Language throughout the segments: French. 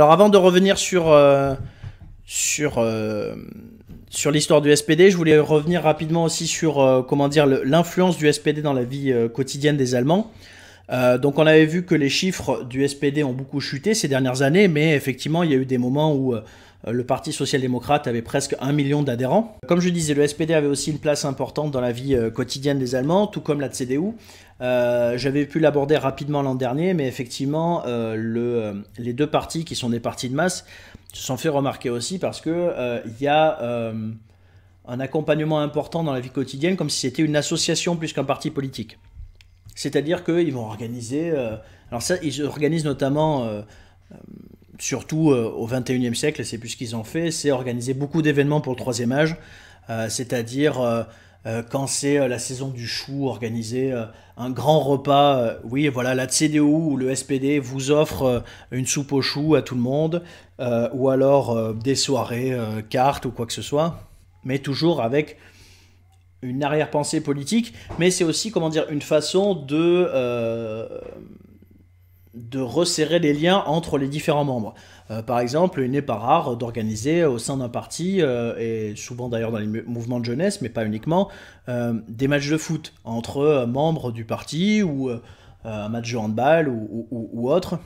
Alors avant de revenir sur l'histoire du SPD, je voulais revenir rapidement aussi sur comment dire l'influence du SPD dans la vie quotidienne des Allemands. Donc on avait vu que les chiffres du SPD ont beaucoup chuté ces dernières années, mais effectivement il y a eu des moments où le Parti social-démocrate avait presque 1 million d'adhérents. Comme je disais, le SPD avait aussi une place importante dans la vie quotidienne des Allemands, tout comme la CDU. J'avais pu l'aborder rapidement l'an dernier, mais effectivement, les deux partis qui sont des partis de masse se sont fait remarquer aussi parce que y a un accompagnement important dans la vie quotidienne, comme si c'était une association plus qu'un parti politique. C'est-à-dire qu'ils vont organiser... alors ça, ils organisent notamment... surtout au XXIe siècle, c'est plus ce qu'ils ont fait, c'est organiser beaucoup d'événements pour le troisième âge, c'est-à-dire quand c'est la saison du chou, organiser un grand repas, oui voilà, la CDU ou le SPD vous offre une soupe aux choux à tout le monde, ou alors des soirées cartes ou quoi que ce soit, mais toujours avec une arrière-pensée politique, mais c'est aussi, comment dire, une façon de resserrer les liens entre les différents membres. Par exemple, il n'est pas rare d'organiser au sein d'un parti, et souvent d'ailleurs dans les mouvements de jeunesse, mais pas uniquement, des matchs de foot entre membres du parti ou un match de handball ou autre,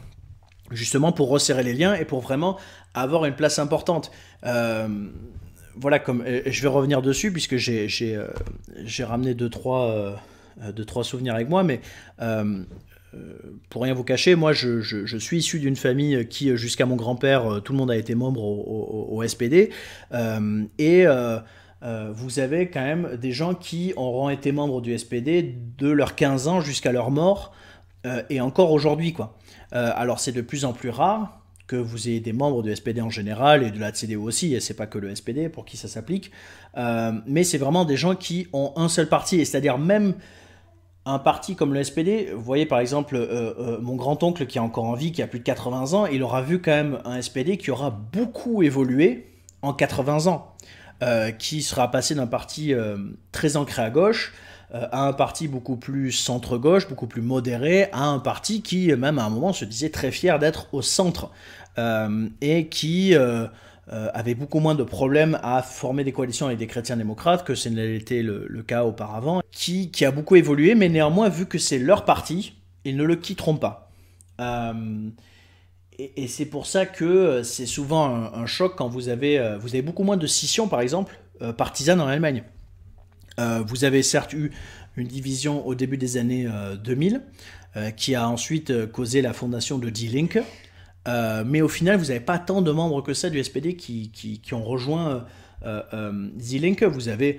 justement pour resserrer les liens et pour vraiment avoir une place importante. Voilà, je vais revenir dessus puisque j'ai ramené deux trois souvenirs avec moi, mais pour rien vous cacher, moi je suis issu d'une famille qui, jusqu'à mon grand-père, tout le monde a été membre au SPD. Vous avez quand même des gens qui auront été membres du SPD de leurs 15 ans jusqu'à leur mort, et encore aujourd'hui, quoi. Alors c'est de plus en plus rare que vous ayez des membres du SPD en général, et de la CDU aussi, et c'est pas que le SPD pour qui ça s'applique, mais c'est vraiment des gens qui ont un seul parti, et c'est-à-dire même un parti comme le SPD, vous voyez par exemple mon grand-oncle qui est encore en vie, qui a plus de 80 ans, il aura vu quand même un SPD qui aura beaucoup évolué en 80 ans, qui sera passé d'un parti très ancré à gauche à un parti beaucoup plus centre-gauche, beaucoup plus modéré, à un parti qui même à un moment se disait très fier d'être au centre, et qui avait beaucoup moins de problèmes à former des coalitions avec des chrétiens démocrates que ce n'était le cas auparavant, qui a beaucoup évolué, mais néanmoins, vu que c'est leur parti, ils ne le quitteront pas. Et c'est pour ça que c'est souvent un choc quand vous avez beaucoup moins de scissions, par exemple, partisanes en Allemagne. Vous avez certes eu une division au début des années 2000, qui a ensuite causé la fondation de Die Linke, mais au final, vous n'avez pas tant de membres que ça du SPD qui ont rejoint Die Linke. Vous avez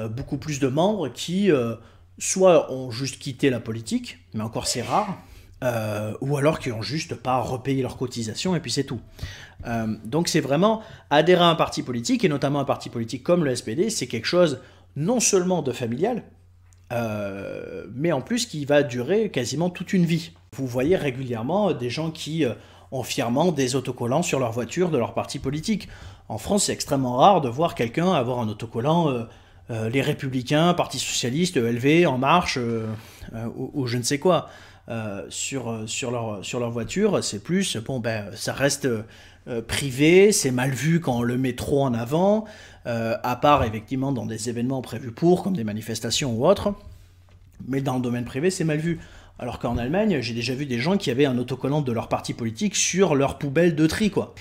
beaucoup plus de membres qui soit ont juste quitté la politique, mais encore c'est rare, ou alors qui n'ont juste pas repayé leurs cotisations et puis c'est tout. Donc c'est vraiment adhérer à un parti politique, et notamment un parti politique comme le SPD, c'est quelque chose non seulement de familial, mais en plus qui va durer quasiment toute une vie. Vous voyez régulièrement des gens qui ont fièrement des autocollants sur leur voiture de leur parti politique. En France, c'est extrêmement rare de voir quelqu'un avoir un autocollant les Républicains, Parti Socialiste, ELV, En Marche, ou je ne sais quoi. Sur leur voiture, c'est plus, bon ben, ça reste privé, c'est mal vu quand on le met trop en avant, à part effectivement dans des événements prévus comme des manifestations ou autres, mais dans le domaine privé, c'est mal vu. Alors qu'en Allemagne, j'ai déjà vu des gens qui avaient un autocollant de leur parti politique sur leur poubelle de tri, quoi.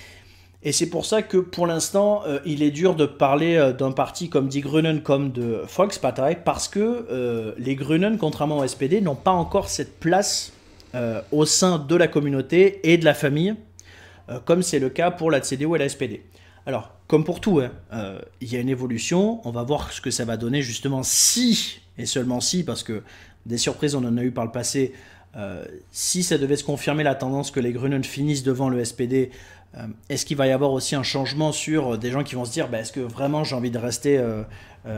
Et c'est pour ça que, pour l'instant, il est dur de parler d'un parti comme Die Grünen, comme de Volkspartei, parce que les Grünen, contrairement au SPD, n'ont pas encore cette place au sein de la communauté et de la famille, comme c'est le cas pour la CDU et la SPD. Alors, comme pour tout, il y a une évolution, on va voir ce que ça va donner, justement, si, et seulement si, parce que des surprises, on en a eu par le passé, si ça devait se confirmer la tendance que les Grünen finissent devant le SPD, est-ce qu'il va y avoir aussi un changement sur des gens qui vont se dire est-ce que vraiment j'ai envie de rester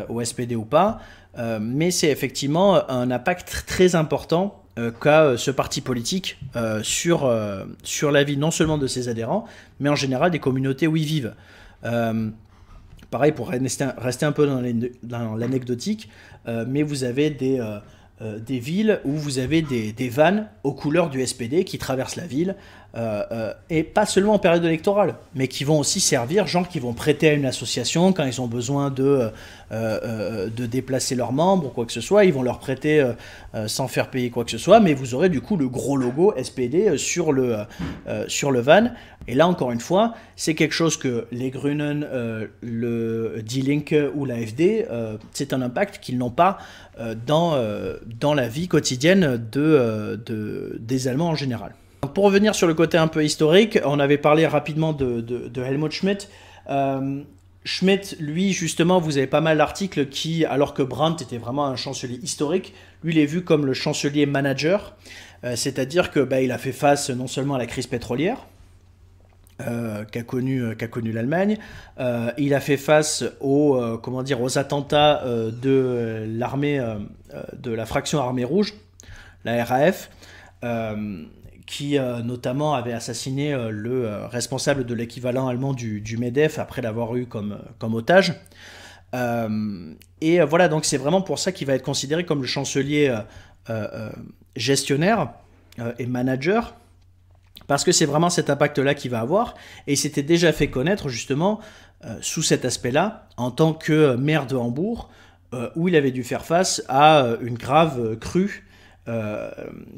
au SPD ou pas, mais c'est effectivement un impact très important qu'a ce parti politique sur la vie non seulement de ses adhérents, mais en général des communautés où ils vivent. Pareil, pour rester un peu dans l'anecdotique, mais vous avez des villes où vous avez des vannes aux couleurs du SPD qui traversent la ville, et pas seulement en période électorale, mais qui vont aussi servir, genre qui vont prêter à une association quand ils ont besoin de déplacer leurs membres ou quoi que ce soit, ils vont leur prêter sans faire payer quoi que ce soit, mais vous aurez du coup le gros logo SPD sur le van. Et là, encore une fois, c'est quelque chose que les Grünen, le Die Linke ou l'AfD, c'est un impact qu'ils n'ont pas dans la vie quotidienne des Allemands en général. Donc, pour revenir sur le côté un peu historique, on avait parlé rapidement de Helmut Schmidt. Schmidt, lui, justement, vous avez pas mal d'articles qui, alors que Brandt était vraiment un chancelier historique, lui, il est vu comme le chancelier manager, c'est-à-dire que il a fait face non seulement à la crise pétrolière, qu'a connu l'Allemagne. Il a fait face aux attentats de l'armée, de la fraction armée rouge, la RAF, qui notamment avait assassiné le responsable de l'équivalent allemand du MEDEF après l'avoir eu comme otage. Et voilà, donc c'est vraiment pour ça qu'il va être considéré comme le chancelier gestionnaire et manager, parce que c'est vraiment cet impact-là qu'il va avoir, et il s'était déjà fait connaître justement sous cet aspect-là, en tant que maire de Hambourg, où il avait dû faire face à une grave crue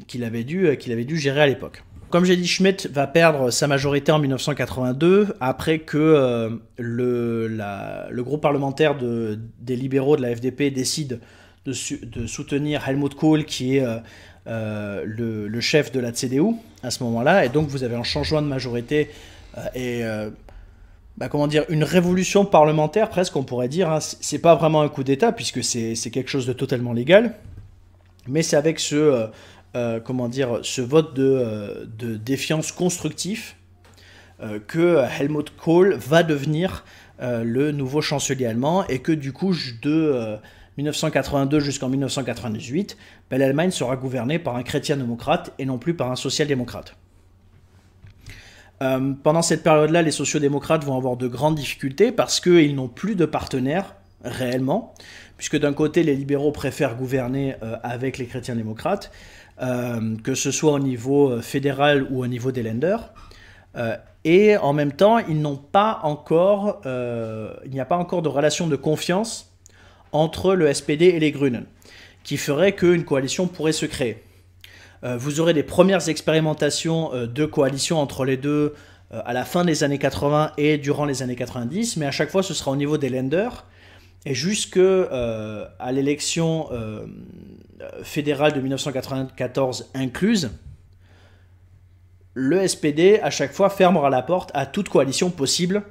qu'il avait dû gérer à l'époque. Comme j'ai dit, Schmidt va perdre sa majorité en 1982, après que le groupe parlementaire des libéraux de la FDP décide de soutenir Helmut Kohl, qui est le chef de la CDU à ce moment-là, et donc vous avez un changement de majorité et une révolution parlementaire presque, on pourrait dire. Hein. C'est pas vraiment un coup d'État puisque c'est quelque chose de totalement légal, mais c'est avec ce vote de défiance constructif que Helmut Kohl va devenir le nouveau chancelier allemand, et que du coup de 1982 jusqu'en 1998, l'Allemagne sera gouvernée par un chrétien-démocrate et non plus par un social-démocrate. Pendant cette période-là, les sociaux-démocrates vont avoir de grandes difficultés parce qu'ils n'ont plus de partenaires réellement, puisque d'un côté, les libéraux préfèrent gouverner avec les chrétiens-démocrates, que ce soit au niveau fédéral ou au niveau des Länder. Et en même temps, il n'y a pas encore de relation de confiance entre le SPD et les Grünen, qui ferait qu'une coalition pourrait se créer. Vous aurez des premières expérimentations de coalition entre les deux à la fin des années 80 et durant les années 90, mais à chaque fois ce sera au niveau des Länder, et jusqu'à l'élection fédérale de 1994 incluse, le SPD à chaque fois fermera la porte à toute coalition possible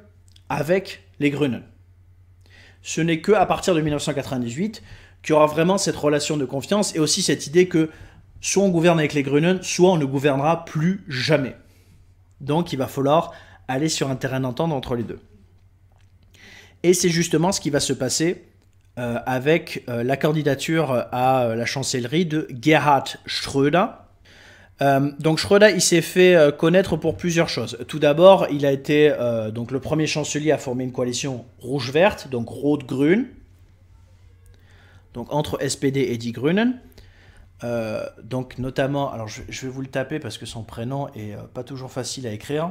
avec les Grünen. Ce n'est qu'à partir de 1998 qu'il y aura vraiment cette relation de confiance, et aussi cette idée que soit on gouverne avec les Grünen, soit on ne gouvernera plus jamais. Donc il va falloir aller sur un terrain d'entente entre les deux. Et c'est justement ce qui va se passer avec la candidature à la chancellerie de Gerhard Schröder. Donc Schröder, il s'est fait connaître pour plusieurs choses. Tout d'abord, il a été donc le premier chancelier à former une coalition rouge-verte, donc Rot-Grün, donc entre SPD et Die Grünen. Donc notamment, alors je vais vous le taper parce que son prénom est pas toujours facile à écrire.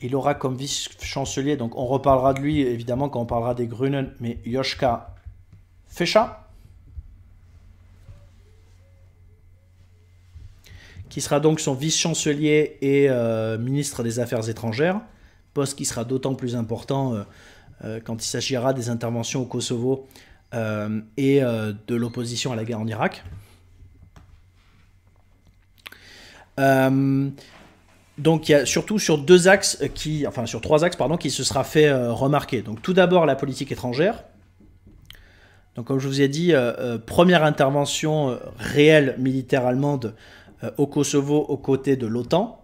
Il aura comme vice-chancelier, donc on reparlera de lui évidemment quand on parlera des Grünen, mais Joschka Fischer, qui sera donc son vice-chancelier et ministre des Affaires étrangères, poste qui sera d'autant plus important quand il s'agira des interventions au Kosovo et de l'opposition à la guerre en Irak. Donc il y a surtout sur trois axes qui se sera fait remarquer. Donc tout d'abord la politique étrangère. Donc comme je vous ai dit, première intervention réelle militaire allemande au Kosovo aux côtés de l'OTAN.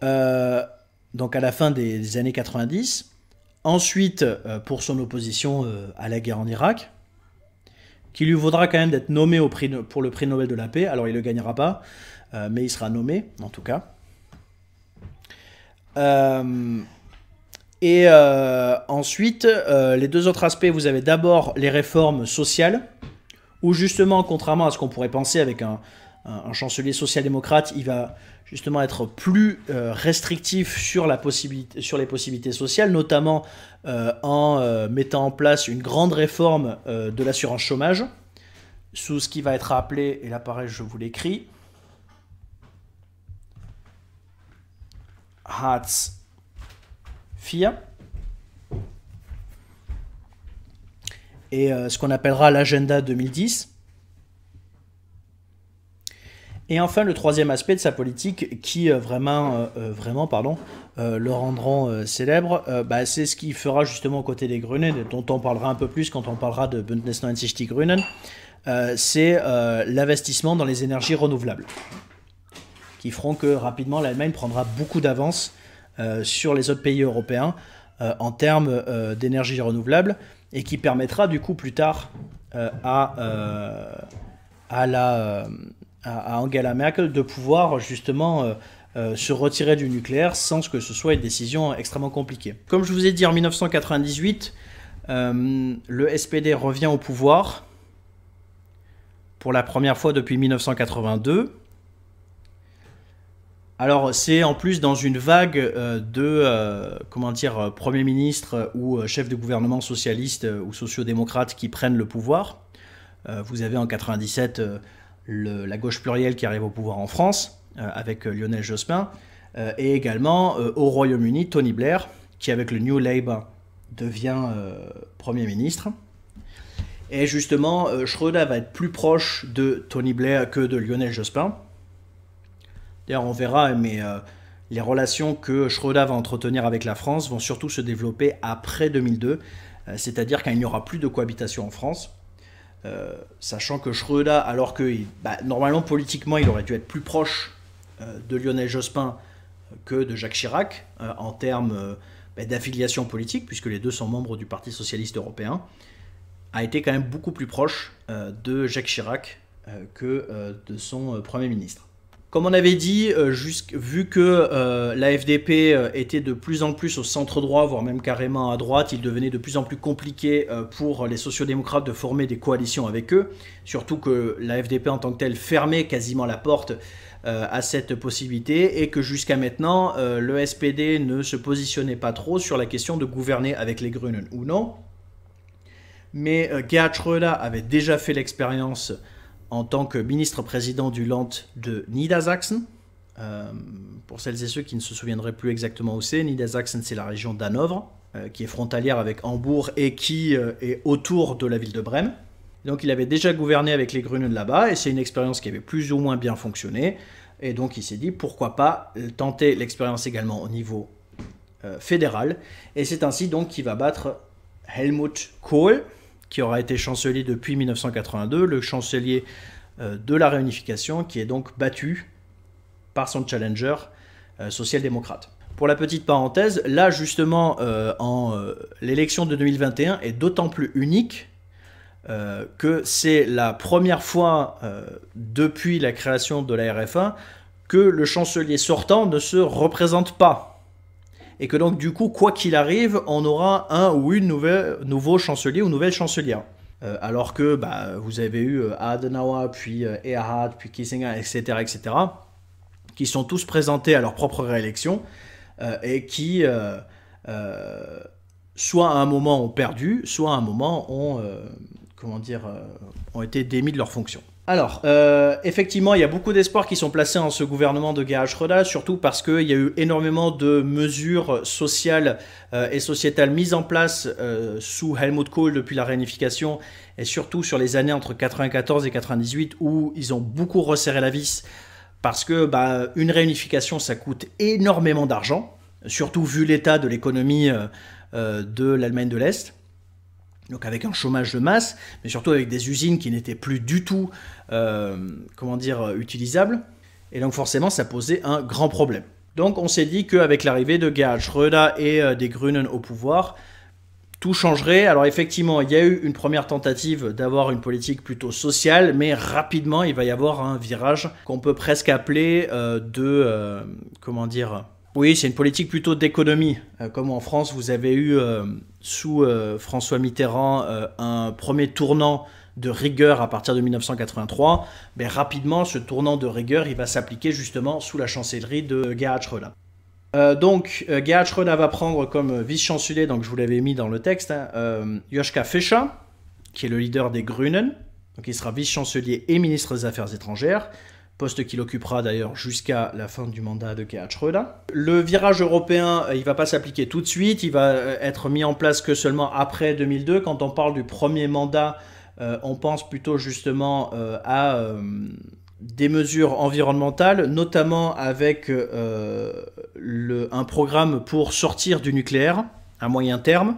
Donc à la fin des années 90. Ensuite, pour son opposition à la guerre en Irak, qui lui vaudra quand même d'être nommé pour le prix Nobel de la paix. Alors il ne le gagnera pas, mais il sera nommé en tout cas. Ensuite, les deux autres aspects, vous avez d'abord les réformes sociales, où justement, contrairement à ce qu'on pourrait penser avec un un chancelier social-démocrate, il va justement être plus restrictif sur les possibilités sociales, notamment en mettant en place une grande réforme de l'assurance chômage, sous ce qui va être appelé, et là pareil je vous l'écris, Hartz IV, et ce qu'on appellera l'agenda 2010. Et enfin, le troisième aspect de sa politique qui vraiment le rendront célèbre, c'est ce qu'il fera justement aux côtés des Grünen, dont on parlera un peu plus quand on parlera de Bündnis 90 Die Grünen, c'est l'investissement dans les énergies renouvelables, qui feront que rapidement l'Allemagne prendra beaucoup d'avance sur les autres pays européens en termes d'énergie renouvelable, et qui permettra du coup plus tard à Angela Merkel de pouvoir justement se retirer du nucléaire sans que ce soit une décision extrêmement compliquée. Comme je vous ai dit, en 1998, le SPD revient au pouvoir pour la première fois depuis 1982. Alors c'est en plus dans une vague de Premier ministre ou chef de gouvernement socialiste ou sociodémocrate qui prennent le pouvoir. Vous avez en 97 la gauche plurielle qui arrive au pouvoir en France avec Lionel Jospin, et également au Royaume-Uni Tony Blair qui avec le New Labour devient Premier ministre. Et justement Schröder va être plus proche de Tony Blair que de Lionel Jospin. D'ailleurs, on verra, mais les relations que Schröder va entretenir avec la France vont surtout se développer après 2002, c'est-à-dire quand il n'y aura plus de cohabitation en France, sachant que Schröder, alors que normalement politiquement il aurait dû être plus proche de Lionel Jospin que de Jacques Chirac en termes d'affiliation politique, puisque les deux sont membres du Parti socialiste européen, a été quand même beaucoup plus proche de Jacques Chirac que de son Premier ministre. Comme on avait dit, vu que la FDP était de plus en plus au centre droit, voire même carrément à droite, il devenait de plus en plus compliqué pour les sociodémocrates de former des coalitions avec eux, surtout que la FDP en tant que telle fermait quasiment la porte à cette possibilité, et que jusqu'à maintenant, le SPD ne se positionnait pas trop sur la question de gouverner avec les Grünen ou non. Mais Gerhard Schröder avait déjà fait l'expérience en tant que ministre-président du Land de Niedersachsen. Pour celles et ceux qui ne se souviendraient plus exactement où c'est, Niedersachsen, c'est la région d'Hanovre, qui est frontalière avec Hambourg et qui est autour de la ville de Brême. Donc il avait déjà gouverné avec les Grünen là-bas, et c'est une expérience qui avait plus ou moins bien fonctionné. Et donc il s'est dit, pourquoi pas tenter l'expérience également au niveau fédéral. Et c'est ainsi donc qu'il va battre Helmut Kohl, qui aura été chancelier depuis 1982, le chancelier de la réunification, qui est donc battu par son challenger social-démocrate. Pour la petite parenthèse, là justement, l'élection de 2021 est d'autant plus unique que c'est la première fois depuis la création de la RFA que le chancelier sortant ne se représente pas. Et que donc, du coup, quoi qu'il arrive, on aura un ou une nouveau chancelier ou nouvelle chancelière. Alors que vous avez eu Adenauer, puis Erhard, puis Kissinger, etc., qui sont tous présentés à leur propre réélection et qui, soit à un moment ont perdu, soit à un moment ont été démis de leurs fonctions. Alors, effectivement, il y a beaucoup d'espoirs qui sont placés en ce gouvernement de Gerhard Schröder, surtout parce qu'il y a eu énormément de mesures sociales et sociétales mises en place sous Helmut Kohl depuis la réunification, et surtout sur les années entre 1994 et 1998, où ils ont beaucoup resserré la vis, parce que une réunification, ça coûte énormément d'argent, surtout vu l'état de l'économie de l'Allemagne de l'Est. Donc avec un chômage de masse, mais surtout avec des usines qui n'étaient plus du tout utilisables. Et donc forcément, ça posait un grand problème. Donc on s'est dit qu'avec l'arrivée de Gerhard Schröder et des Grünen au pouvoir, tout changerait. Alors effectivement, il y a eu une première tentative d'avoir une politique plutôt sociale, mais rapidement, il va y avoir un virage qu'on peut presque appeler oui, c'est une politique plutôt d'économie. Comme en France, vous avez eu sous François Mitterrand un premier tournant de rigueur à partir de 1983, mais rapidement, ce tournant de rigueur, il va s'appliquer justement sous la chancellerie de Gerhard Schröder. Gerhard Schröder va prendre comme vice-chancelier, donc je vous l'avais mis dans le texte, Joschka Fischer, qui est le leader des Grünen. Donc il sera vice-chancelier et ministre des Affaires étrangères, poste qu'il occupera d'ailleurs jusqu'à la fin du mandat de Gerhard Schröder. Le virage européen, il ne va pas s'appliquer tout de suite, il va être mis en place que seulement après 2002. Quand on parle du premier mandat, on pense plutôt justement à des mesures environnementales, notamment avec un programme pour sortir du nucléaire à moyen terme.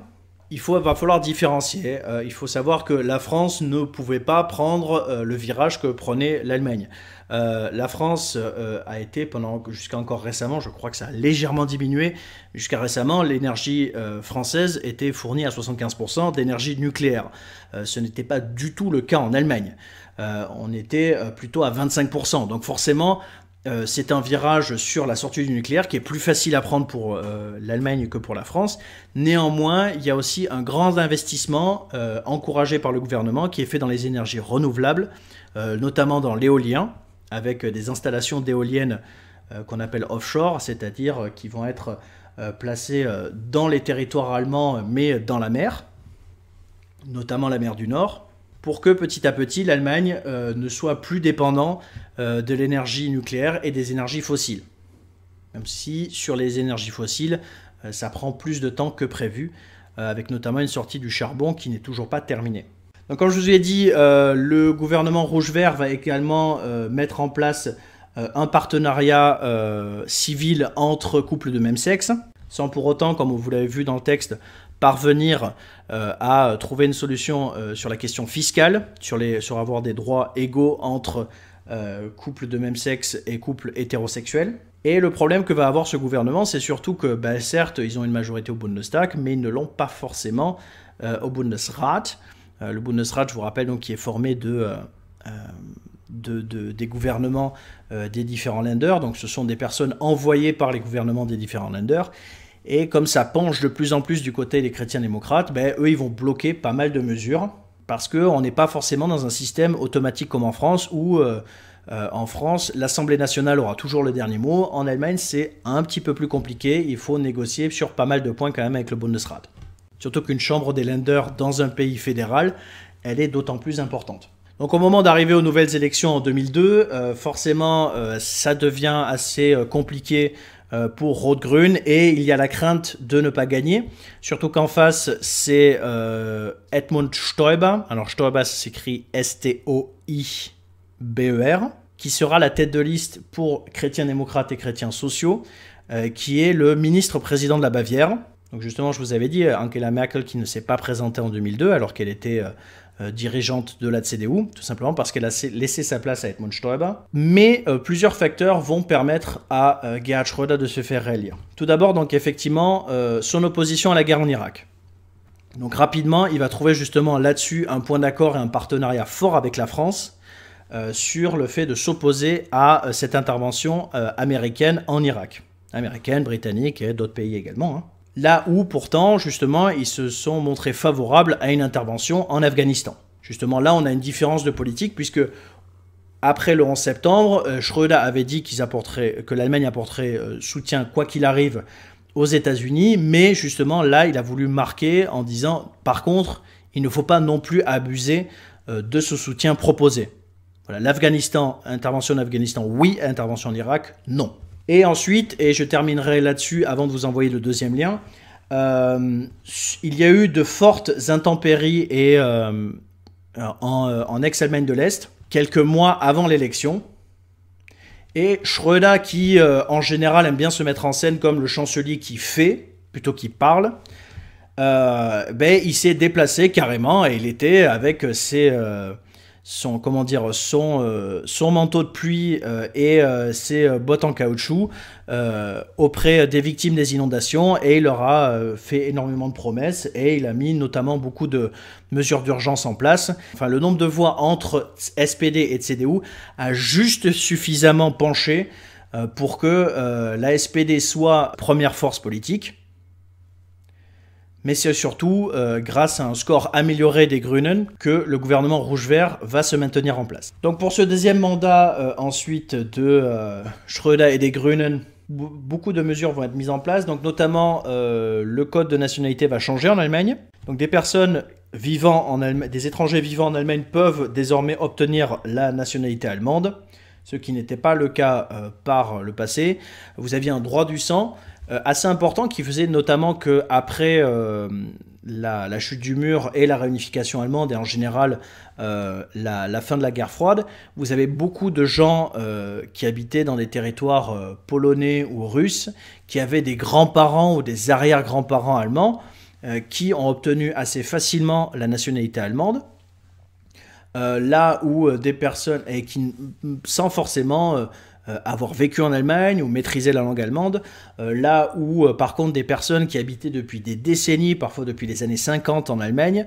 Va falloir différencier. Il faut savoir que la France ne pouvait pas prendre le virage que prenait l'Allemagne. La France a été, jusqu'à encore récemment, je crois que ça a légèrement diminué, jusqu'à récemment, l'énergie française était fournie à 75% d'énergie nucléaire. Ce n'était pas du tout le cas en Allemagne. On était plutôt à 25%. Donc forcément, c'est un virage sur la sortie du nucléaire qui est plus facile à prendre pour l'Allemagne que pour la France. Néanmoins, il y a aussi un grand investissement encouragé par le gouvernement qui est fait dans les énergies renouvelables, notamment dans l'éolien, avec des installations d'éoliennes qu'on appelle offshore, c'est-à-dire qui vont être placées dans les territoires allemands, mais dans la mer, notamment la mer du Nord, pour que petit à petit l'Allemagne ne soit plus dépendant de l'énergie nucléaire et des énergies fossiles. Même si sur les énergies fossiles, ça prend plus de temps que prévu, avec notamment une sortie du charbon qui n'est toujours pas terminée. Donc comme je vous ai dit, le gouvernement rouge-vert va également mettre en place un partenariat civil entre couples de même sexe, sans pour autant, comme vous l'avez vu dans le texte, parvenir à trouver une solution sur la question fiscale, sur avoir des droits égaux entre couples de même sexe et couples hétérosexuels. Et le problème que va avoir ce gouvernement, c'est surtout que, certes, ils ont une majorité au Bundestag, mais ils ne l'ont pas forcément au Bundesrat. Le Bundesrat, je vous rappelle, donc, qui est formé des gouvernements des différents Länder. Donc ce sont des personnes envoyées par les gouvernements des différents Länder. Et comme ça penche de plus en plus du côté des chrétiens démocrates, eux, ils vont bloquer pas mal de mesures parce qu'on n'est pas forcément dans un système automatique comme en France où, en France, l'Assemblée nationale aura toujours le dernier mot. En Allemagne, c'est un petit peu plus compliqué. Il faut négocier sur pas mal de points quand même avec le Bundesrat. Surtout qu'une chambre des Länder dans un pays fédéral, elle est d'autant plus importante. Donc au moment d'arriver aux nouvelles élections en 2002, forcément, ça devient assez compliqué pour Rot-Grün et il y a la crainte de ne pas gagner. Surtout qu'en face, c'est Edmund Stoiber. Alors Stoiber s'écrit S-T-O-I-B-E-R, qui sera la tête de liste pour chrétiens démocrates et chrétiens sociaux, qui est le ministre-président de la Bavière. Donc justement, je vous avais dit, Angela Merkel qui ne s'est pas présentée en 2002 alors qu'elle était dirigeante de la CDU, tout simplement parce qu'elle a laissé sa place à Edmund Stoiber. Mais plusieurs facteurs vont permettre à Gerhard Schröder de se faire réélire. Tout d'abord, donc effectivement, son opposition à la guerre en Irak. Donc rapidement, il va trouver justement là-dessus un point d'accord et un partenariat fort avec la France sur le fait de s'opposer à cette intervention américaine en Irak. Américaine, britannique et d'autres pays également, hein. Là où, pourtant, justement, ils se sont montrés favorables à une intervention en Afghanistan. Justement, là, on a une différence de politique, puisque après le 11 septembre, Schröder avait dit que l'Allemagne apporterait soutien, quoi qu'il arrive, aux États-Unis, mais justement, là, il a voulu marquer en disant, par contre, il ne faut pas non plus abuser de ce soutien proposé. Voilà, l'Afghanistan, intervention en Afghanistan, oui, intervention en Irak, non. Et ensuite, et je terminerai là-dessus avant de vous envoyer le deuxième lien, il y a eu de fortes intempéries en ex-Allemagne de l'Est, quelques mois avant l'élection. Et Schröder, qui en général aime bien se mettre en scène comme le chancelier qui fait, plutôt qu'il parle, il s'est déplacé carrément et il était avec son manteau de pluie et ses bottes en caoutchouc auprès des victimes des inondations et il leur a fait énormément de promesses et il a mis notamment beaucoup de mesures d'urgence en place. Enfin, le nombre de voix entre SPD et CDU a juste suffisamment penché pour que la SPD soit première force politique. mais c'est surtout grâce à un score amélioré des Grünen que le gouvernement rouge-vert va se maintenir en place. Donc pour ce deuxième mandat ensuite de Schröder et des Grünen, beaucoup de mesures vont être mises en place, donc notamment le code de nationalité va changer en Allemagne. Donc des personnes vivant en Allemagne, des étrangers vivant en Allemagne peuvent désormais obtenir la nationalité allemande, ce qui n'était pas le cas par le passé. Vous aviez un droit du sang assez important qui faisait notamment qu'après la chute du mur et la réunification allemande et en général la fin de la guerre froide, vous avez beaucoup de gens qui habitaient dans des territoires polonais ou russes qui avaient des grands-parents ou des arrière-grands-parents allemands qui ont obtenu assez facilement la nationalité allemande. Là où des personnes, et qui, sans forcément avoir vécu en Allemagne ou maîtriser la langue allemande, là où par contre des personnes qui habitaient depuis des décennies, parfois depuis les années 50 en Allemagne,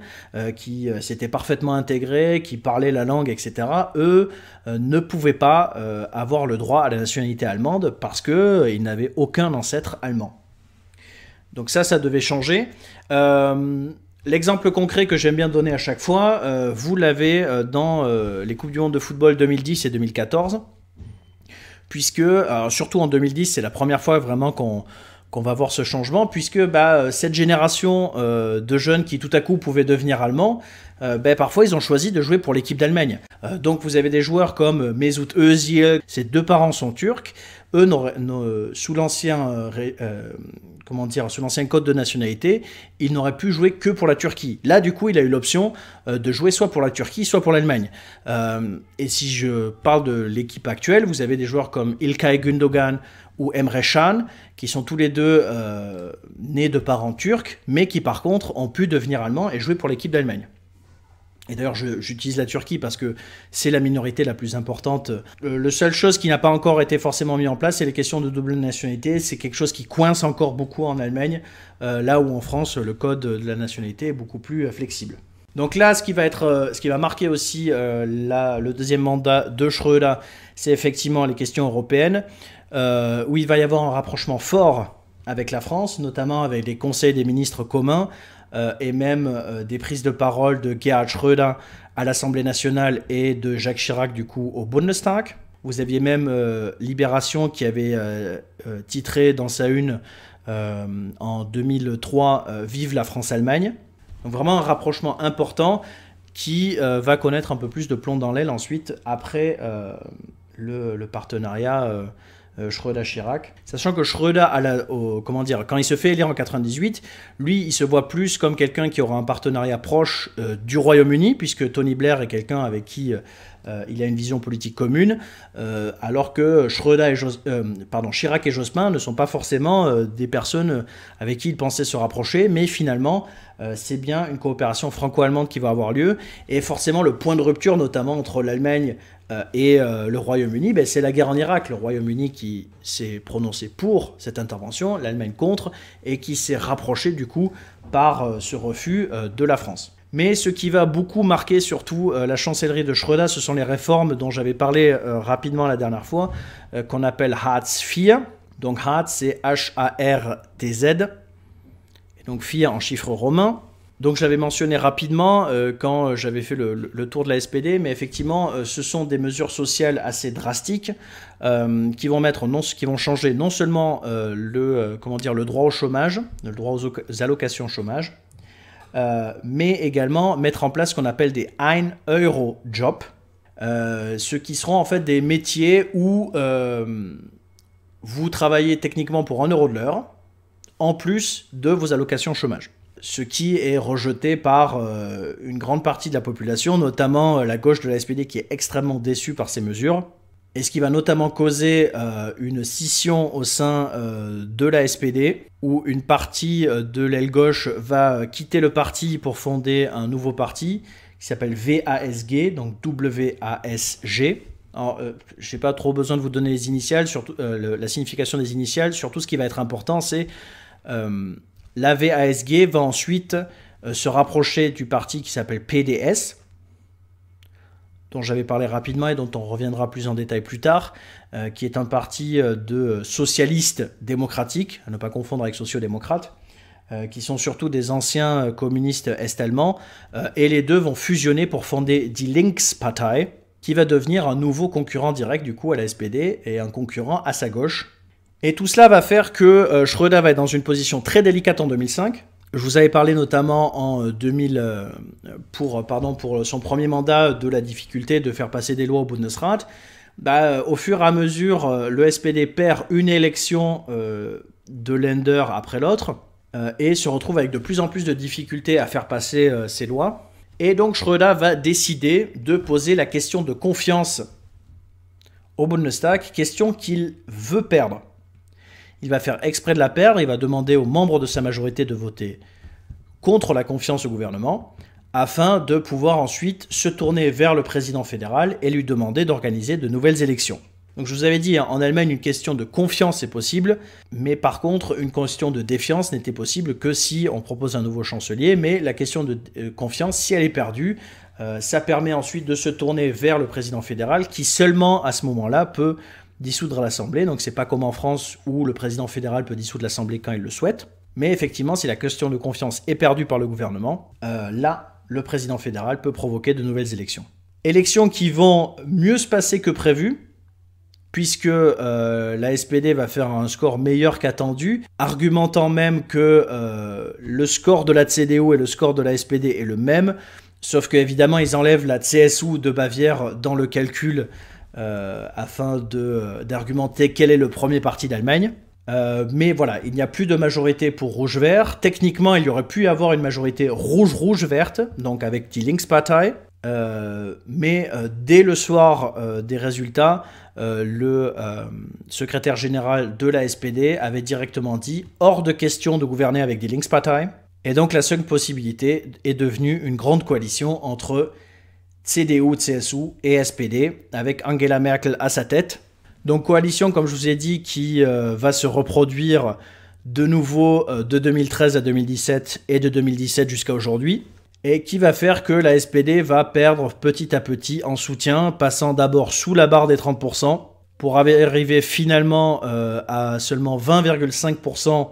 qui s'étaient parfaitement intégrés, qui parlaient la langue, etc., eux ne pouvaient pas avoir le droit à la nationalité allemande parce qu'ils n'avaient aucun ancêtre allemand. Donc ça devait changer. L'exemple concret que j'aime bien donner à chaque fois, vous l'avez dans les Coupes du Monde de football 2010 et 2014, puisque, surtout en 2010, c'est la première fois vraiment qu'on va voir ce changement, puisque cette génération de jeunes qui tout à coup pouvaient devenir allemands, parfois ils ont choisi de jouer pour l'équipe d'Allemagne. Donc vous avez des joueurs comme Mesut Özil, ses deux parents sont turcs, eux, sous l'ancien code de nationalité, il n'aurait pu jouer que pour la Turquie. Là, du coup, il a eu l'option de jouer soit pour la Turquie, soit pour l'Allemagne. Et si je parle de l'équipe actuelle, vous avez des joueurs comme İlkay Gündoğan ou Emre Can, qui sont tous les deux nés de parents turcs, mais qui par contre ont pu devenir allemands et jouer pour l'équipe d'Allemagne. Et d'ailleurs, j'utilise la Turquie parce que c'est la minorité la plus importante. La seule chose qui n'a pas encore été forcément mise en place, c'est les questions de double nationalité. C'est quelque chose qui coince encore beaucoup en Allemagne, là où en France, le code de la nationalité est beaucoup plus flexible. Donc là, ce qui va marquer aussi le deuxième mandat de Schröder, c'est effectivement les questions européennes, où il va y avoir un rapprochement fort avec la France, notamment avec les conseils des ministres communs, et même des prises de parole de Gerhard Schröder à l'Assemblée nationale et de Jacques Chirac du coup au Bundestag. Vous aviez même Libération qui avait titré dans sa une en 2003 Vive la France-Allemagne. Donc vraiment un rapprochement important qui va connaître un peu plus de plomb dans l'aile ensuite après le partenariat Schröder-Chirac. Sachant que Schröder, quand il se fait élire en 98, lui, il se voit plus comme quelqu'un qui aura un partenariat proche du Royaume-Uni, puisque Tony Blair est quelqu'un avec qui il a une vision politique commune, alors que Chirac et Jospin ne sont pas forcément des personnes avec qui il pensait se rapprocher, mais finalement, c'est bien une coopération franco-allemande qui va avoir lieu, et forcément le point de rupture, notamment entre l'Allemagne et le Royaume-Uni, c'est la guerre en Irak. Le Royaume-Uni qui s'est prononcé pour cette intervention, l'Allemagne contre, et qui s'est rapproché du coup par ce refus de la France. Mais ce qui va beaucoup marquer surtout la chancellerie de Schröder, ce sont les réformes dont j'avais parlé rapidement la dernière fois, qu'on appelle Hartz IV. Donc Hartz, c'est H-A-R-T-Z, et donc IV en chiffres romains. Donc je l'avais mentionné rapidement quand j'avais fait le tour de la SPD, mais effectivement ce sont des mesures sociales assez drastiques qui vont changer non seulement le droit au chômage, le droit aux allocations chômage, mais également mettre en place ce qu'on appelle des 1-Euro-Jobs, ce qui seront en fait des métiers où vous travaillez techniquement pour 1 euro de l'heure, en plus de vos allocations chômage. Ce qui est rejeté par une grande partie de la population, notamment la gauche de la SPD qui est extrêmement déçue par ces mesures, et ce qui va notamment causer une scission au sein de la SPD, où une partie de l'aile gauche va quitter le parti pour fonder un nouveau parti qui s'appelle VASG, donc W-A-S-G. Alors, je n'ai pas trop besoin de vous donner les initiales, surtout la signification des initiales, surtout ce qui va être important, c'est la VASG va ensuite se rapprocher du parti qui s'appelle PDS, dont j'avais parlé rapidement et dont on reviendra plus en détail plus tard, qui est un parti de socialistes démocratiques, à ne pas confondre avec sociodémocrates, qui sont surtout des anciens communistes est-allemands, et les deux vont fusionner pour fonder Die Linkspartei, qui va devenir un nouveau concurrent direct du coup à la SPD et un concurrent à sa gauche. Et tout cela va faire que Schröder va être dans une position très délicate en 2005. Je vous avais parlé notamment en 2000, pour son premier mandat, de la difficulté de faire passer des lois au Bundesrat. Au fur et à mesure, le SPD perd une élection de Länder après l'autre et se retrouve avec de plus en plus de difficultés à faire passer ces lois. Et donc Schröder va décider de poser la question de confiance au Bundestag, question qu'il veut perdre. Il va faire exprès de la perdre, il va demander aux membres de sa majorité de voter contre la confiance au gouvernement, afin de pouvoir ensuite se tourner vers le président fédéral et lui demander d'organiser de nouvelles élections. Donc je vous avais dit, en Allemagne, une question de confiance est possible, mais par contre, une question de défiance n'était possible que si on propose un nouveau chancelier, mais la question de confiance, si elle est perdue, ça permet ensuite de se tourner vers le président fédéral, qui seulement à ce moment-là peut dissoudre l'Assemblée. Donc c'est pas comme en France où le président fédéral peut dissoudre l'Assemblée quand il le souhaite. Mais effectivement, si la question de confiance est perdue par le gouvernement, là, le président fédéral peut provoquer de nouvelles élections. Élections qui vont mieux se passer que prévu, puisque la SPD va faire un score meilleur qu'attendu, argumentant même que le score de la CDU et le score de la SPD est le même, sauf qu'évidemment, ils enlèvent la CSU de Bavière dans le calcul afin d'argumenter quel est le premier parti d'Allemagne. Mais voilà, il n'y a plus de majorité pour rouge-vert. Techniquement, il y aurait pu y avoir une majorité rouge-rouge-verte, donc avec die Linkspartei. Mais dès le soir des résultats, le secrétaire général de la SPD avait directement dit « hors de question de gouverner avec die Linkspartei ». Et donc la seule possibilité est devenue une grande coalition entre CDU, CSU et SPD, avec Angela Merkel à sa tête. Donc coalition, comme je vous ai dit, qui va se reproduire de nouveau de 2013 à 2017 et de 2017 jusqu'à aujourd'hui, et qui va faire que la SPD va perdre petit à petit en soutien, passant d'abord sous la barre des 30%, pour arriver finalement à seulement 20,5%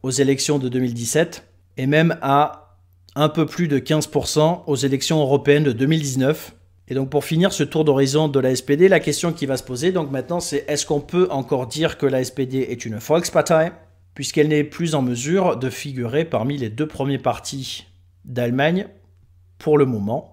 aux élections de 2017, et même à un peu plus de 15% aux élections européennes de 2019. Et donc pour finir ce tour d'horizon de la SPD, la question qui va se poser donc maintenant c'est est-ce qu'on peut encore dire que la SPD est une Volkspartei, puisqu'elle n'est plus en mesure de figurer parmi les deux premiers partis d'Allemagne pour le moment.